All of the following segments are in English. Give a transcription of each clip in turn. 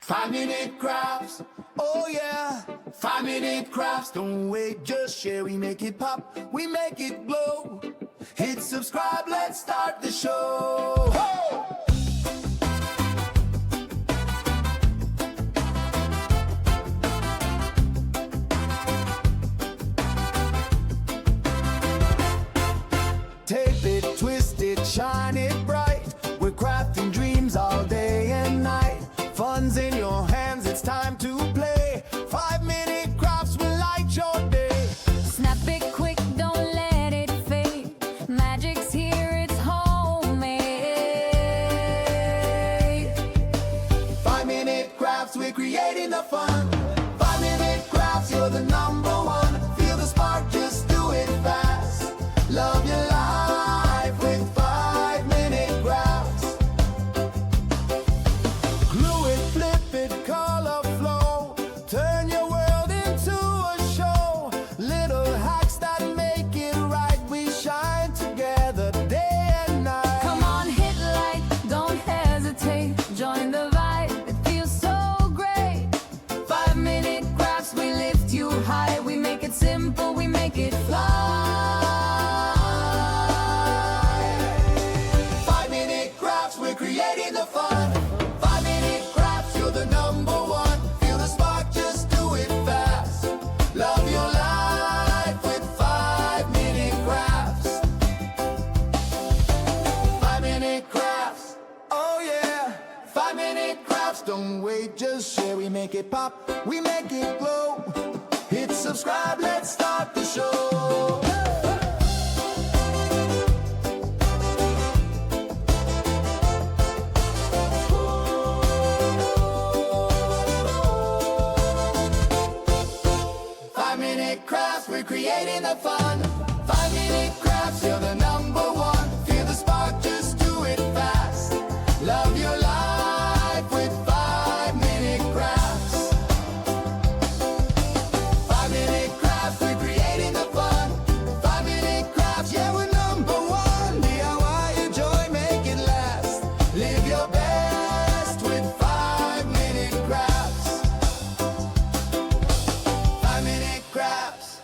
5-minute crafts, oh yeah. 5-minute crafts, don't wait, just share. We make it pop, we make it glow. Hit subscribe, let's start the show. Ho! Tape it, twist it, shine it bright. We're crafting dreams all day and night. Fun's in your hands, it's time to play. 5-minute crafts will light your day. Snap it quick, don't let it fade. Magic's here, it's homemade. 5-minute crafts, we're creating the fun. 5-minute crafts, you're the number one. Feel the spark, just do it fast. Love your life with 5-minute crafts. Glue it, flip it, color flow. Turn your world into a show. Little hacks that make it right. We shine together day and night. Come on, hit like, don't hesitate. Join the vibe, it feels so great. 5-minute crafts, we lift you high. We make it simple, we make it fly. 5-minute crafts, we're creating the fun. 5-minute crafts, you're the number one. Feel the spark, just do it fast. Love your life with 5-minute crafts. 5-minute crafts, oh yeah. 5-minute crafts, don't wait, just share. We make it pop, we make it glow. Hit subscribe, let's start the show. 5-minute crafts, we're creating the fun. 5-minute crafts, you're the number one. Feel the spark, just do it fast. Love your life with 5-minute crafts. 5-minute crafts, we're creating the fun. 5-minute crafts, yeah, we're number one. DIY, enjoy, make it last. Live your best with 5-minute crafts. 5-minute crafts.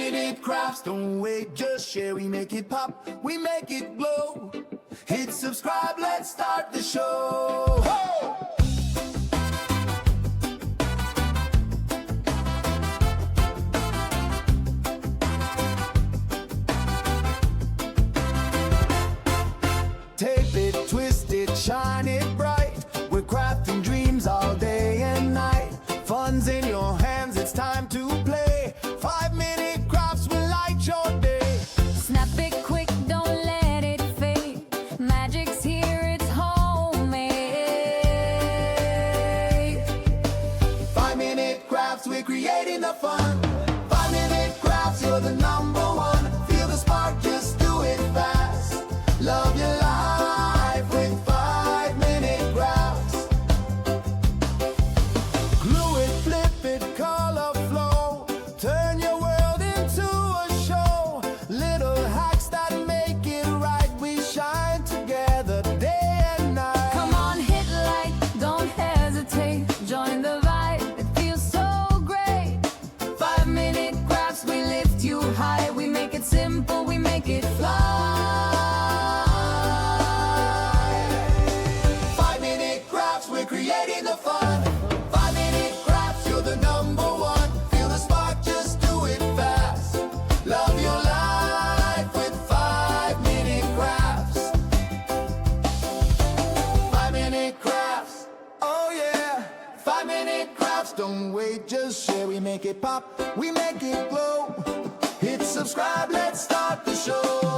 5-minute crafts, don't wait, just share. We make it pop, we make it glow. Hit subscribe, let's start the show. Ho! Tape it, twist it, shine it bright. We're crafting dreams all day and night. Fun's in your hands, it's time to play. 5-minute crafts will light your day. Snap it quick, don't let it fade. Magic's here, it's homemade. 5-minute crafts, we're creating the fun. 5-minute crafts, you're the number one. Feel the spark, just do it fast. Love your life with 5-minute crafts. Glue it, flip it, color flow. Turn your world into a show. Little hacks that make it right. We shine together day and night. Come on, hit like, don't hesitate. Join the vibe, it feels so great. 5-minute crafts, we lift you high. We make it simple, we make it fly. 5-minute crafts, we're creating the fun. 5-minute crafts, you're the number one. Feel the spark, just do it fast. Love your life with 5-minute crafts. 5-minute crafts, oh yeah. 5-minute crafts, don't wait, just share. We make it pop, we make it glow. Hit subscribe, let's start the show.